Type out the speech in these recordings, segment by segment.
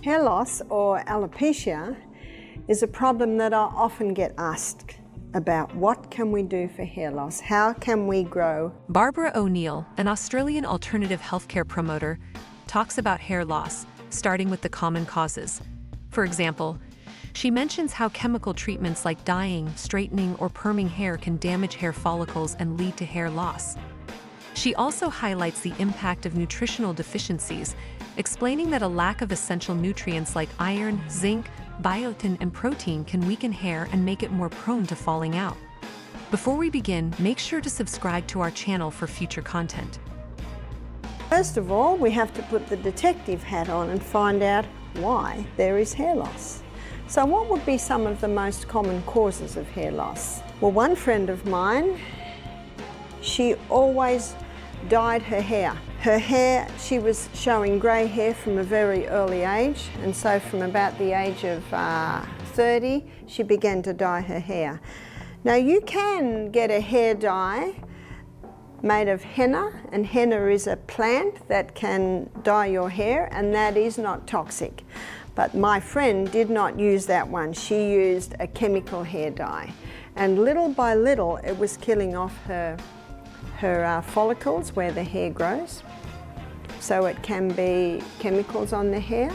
Hair loss, or alopecia, is a problem that I often get asked about. What can we do for hair loss? How can we grow? Barbara O'Neill, an Australian alternative healthcare promoter, talks about hair loss, starting with the common causes. For example, she mentions how chemical treatments like dyeing, straightening, or perming hair can damage hair follicles and lead to hair loss. She also highlights the impact of nutritional deficiencies, explaining that a lack of essential nutrients like iron, zinc, biotin, and protein can weaken hair and make it more prone to falling out. Before we begin, make sure to subscribe to our channel for future content. First of all, we have to put the detective hat on and find out why there is hair loss. So what would be some of the most common causes of hair loss? Well, one friend of mine, she always dyed her hair. Her hair, she was showing grey hair from a very early age, and so from about the age of 30, she began to dye her hair. Now you can get a hair dye made of henna, and henna is a plant that can dye your hair, and that is not toxic. But my friend did not use that one. She used a chemical hair dye, and little by little it was killing off her follicles where the hair grows. So it can be chemicals on the hair.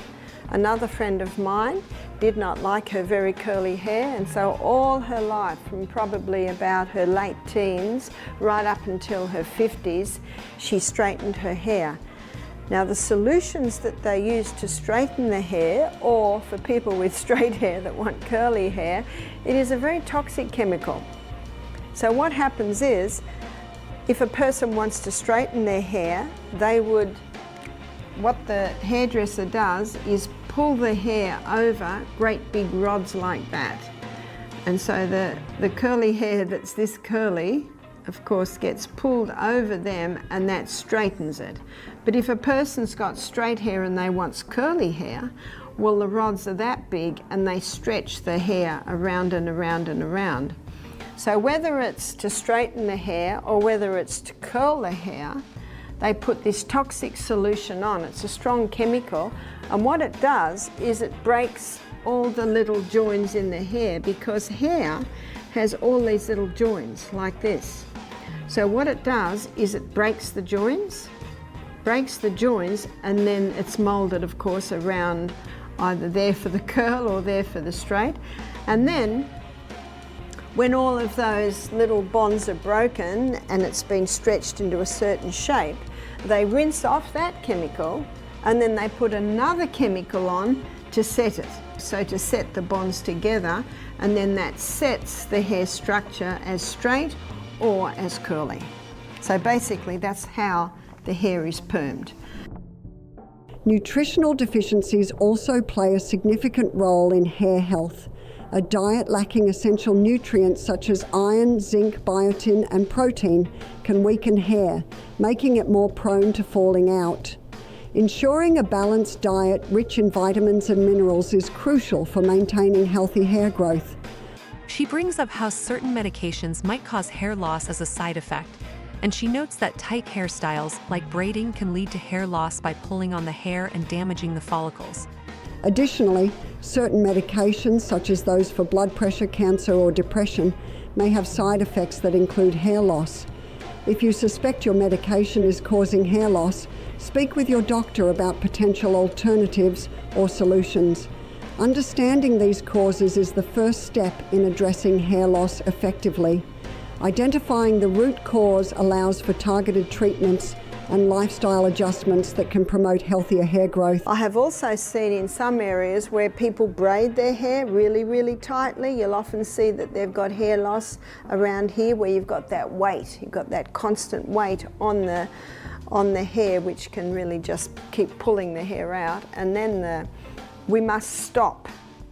Another friend of mine did not like her very curly hair, and so all her life, from probably about her late teens right up until her 50s, she straightened her hair. Now the solutions that they use to straighten the hair, or for people with straight hair that want curly hair, it is a very toxic chemical. So what happens is, if a person wants to straighten their hair, what the hairdresser does is pull the hair over great big rods like that. And so the curly hair that's this curly, of course, gets pulled over them, and that straightens it. But if a person's got straight hair and they want curly hair, well, the rods are that big and they stretch the hair around and around and around. So whether it's to straighten the hair or whether it's to curl the hair, they put this toxic solution on. It's a strong chemical, and what it does is it breaks all the little joints in the hair, because hair has all these little joints like this. So what it does is it breaks the joints, and then it's molded, of course, around either there for the curl or there for the straight. And then when all of those little bonds are broken and it's been stretched into a certain shape, they rinse off that chemical, and then they put another chemical on to set it. So to set the bonds together, and then that sets the hair structure as straight or as curly. So basically that's how the hair is permed. Nutritional deficiencies also play a significant role in hair health. A diet lacking essential nutrients such as iron, zinc, biotin, and protein can weaken hair, making it more prone to falling out. Ensuring a balanced diet rich in vitamins and minerals is crucial for maintaining healthy hair growth. She brings up how certain medications might cause hair loss as a side effect, and she notes that tight hairstyles like braiding can lead to hair loss by pulling on the hair and damaging the follicles. Additionally, certain medications, such as those for blood pressure, cancer, or depression, may have side effects that include hair loss. If you suspect your medication is causing hair loss, speak with your doctor about potential alternatives or solutions. Understanding these causes is the first step in addressing hair loss effectively. Identifying the root cause allows for targeted treatments and lifestyle adjustments that can promote healthier hair growth. I have also seen in some areas where people braid their hair really, really tightly. You'll often see that they've got hair loss around here, where you've got that weight, you've got that constant weight on the hair, which can really just keep pulling the hair out. And then we must stop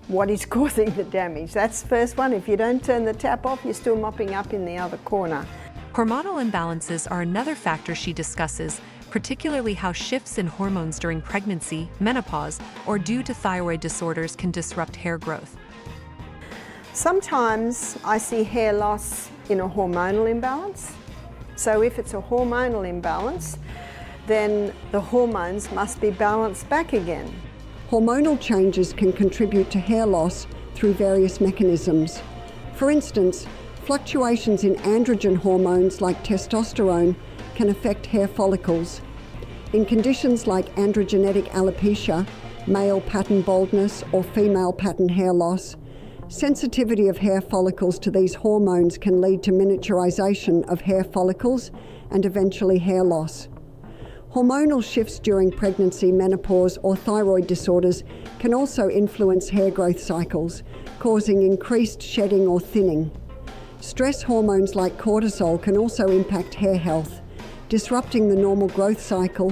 what is causing the damage. That's the first one. If you don't turn the tap off, you're still mopping up in the other corner. Hormonal imbalances are another factor she discusses, particularly how shifts in hormones during pregnancy, menopause, or due to thyroid disorders can disrupt hair growth. Sometimes I see hair loss in a hormonal imbalance. So if it's a hormonal imbalance, then the hormones must be balanced back again. Hormonal changes can contribute to hair loss through various mechanisms. For instance, fluctuations in androgen hormones like testosterone can affect hair follicles. In conditions like androgenetic alopecia, male pattern baldness, or female pattern hair loss, sensitivity of hair follicles to these hormones can lead to miniaturization of hair follicles and eventually hair loss. Hormonal shifts during pregnancy, menopause, or thyroid disorders can also influence hair growth cycles, causing increased shedding or thinning. Stress hormones like cortisol can also impact hair health, disrupting the normal growth cycle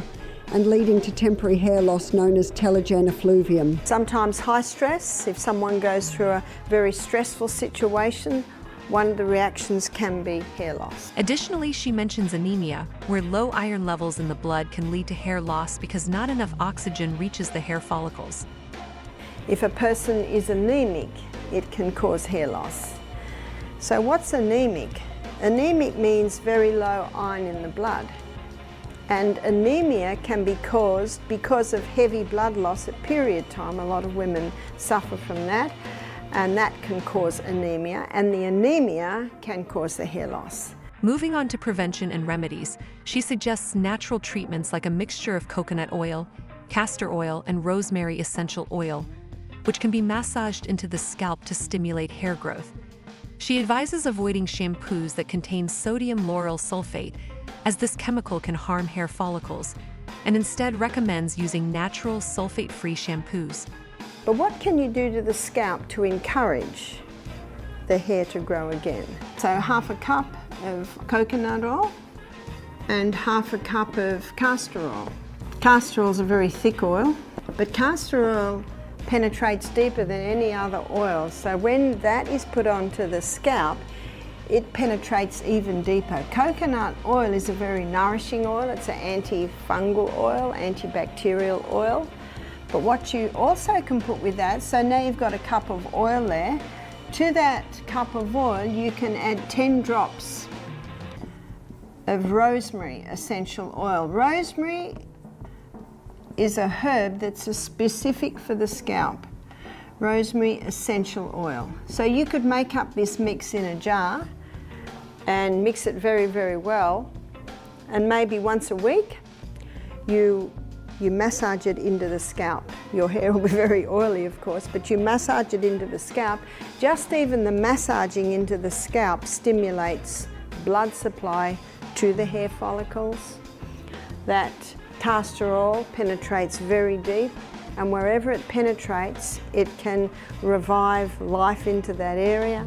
and leading to temporary hair loss known as telogen effluvium. Sometimes high stress, if someone goes through a very stressful situation, one of the reactions can be hair loss. Additionally, she mentions anemia, where low iron levels in the blood can lead to hair loss because not enough oxygen reaches the hair follicles. If a person is anemic, it can cause hair loss. So what's anemic? Anemic means very low iron in the blood. And anemia can be caused because of heavy blood loss at period time. A lot of women suffer from that, and that can cause anemia, and the anemia can cause the hair loss. Moving on to prevention and remedies, she suggests natural treatments like a mixture of coconut oil, castor oil, and rosemary essential oil, which can be massaged into the scalp to stimulate hair growth. She advises avoiding shampoos that contain sodium lauryl sulfate, as this chemical can harm hair follicles, and instead recommends using natural sulfate-free shampoos. But what can you do to the scalp to encourage the hair to grow again? So half a cup of coconut oil and half a cup of castor oil. Castor oil is a very thick oil, but castor oil penetrates deeper than any other oil. So when that is put onto the scalp, it penetrates even deeper. Coconut oil is a very nourishing oil. It's an antifungal oil, antibacterial oil. But what you also can put with that, so now you've got a cup of oil there, to that cup of oil you can add 10 drops of rosemary essential oil. Rosemary is a herb that's specific for the scalp. Rosemary essential oil. So you could make up this mix in a jar and mix it very, very well, and maybe once a week you massage it into the scalp. Your hair will be very oily, of course, but you massage it into the scalp. Just even the massaging into the scalp stimulates blood supply to the hair follicles. That castor oil penetrates very deep, and wherever it penetrates, it can revive life into that area.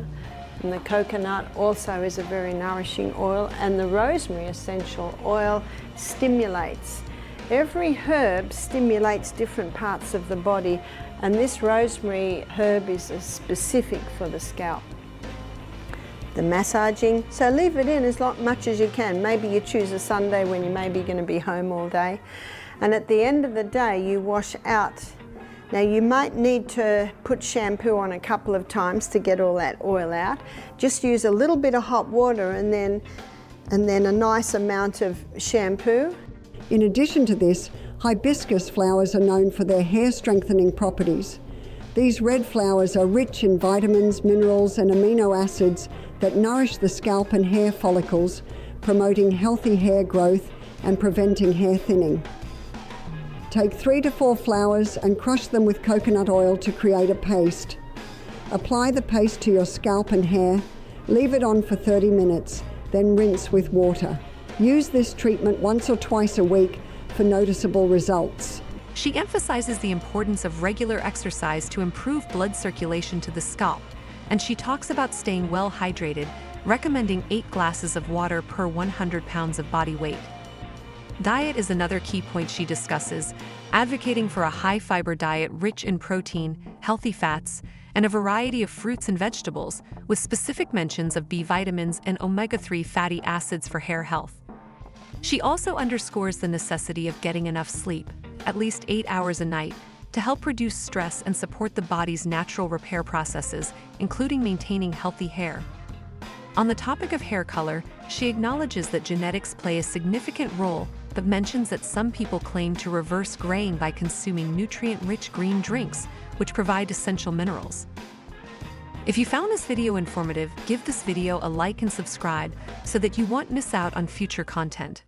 And the coconut also is a very nourishing oil, and the rosemary essential oil stimulates. Every herb stimulates different parts of the body, and this rosemary herb is specific for the scalp. The massaging, so leave it in as much as you can. Maybe you choose a Sunday when you may be going to be home all day, and at the end of the day you wash out. Now you might need to put shampoo on a couple of times to get all that oil out. Just use a little bit of hot water and then a nice amount of shampoo. In addition to this, hibiscus flowers are known for their hair strengthening properties. These red flowers are rich in vitamins, minerals, and amino acids that nourish the scalp and hair follicles, promoting healthy hair growth and preventing hair thinning. Take 3 to 4 flowers and crush them with coconut oil to create a paste. Apply the paste to your scalp and hair, leave it on for 30 minutes, then rinse with water. Use this treatment once or twice a week for noticeable results. She emphasizes the importance of regular exercise to improve blood circulation to the scalp, and she talks about staying well hydrated, recommending 8 glasses of water per 100 pounds of body weight. Diet is another key point she discusses, advocating for a high-fiber diet rich in protein, healthy fats, and a variety of fruits and vegetables, with specific mentions of B vitamins and omega-3 fatty acids for hair health. She also underscores the necessity of getting enough sleep, at least 8 hours a night, to help reduce stress and support the body's natural repair processes, including maintaining healthy hair. On the topic of hair color, she acknowledges that genetics play a significant role, but of mentions that some people claim to reverse graying by consuming nutrient-rich green drinks, which provide essential minerals. If you found this video informative, give this video a like and subscribe so that you won't miss out on future content.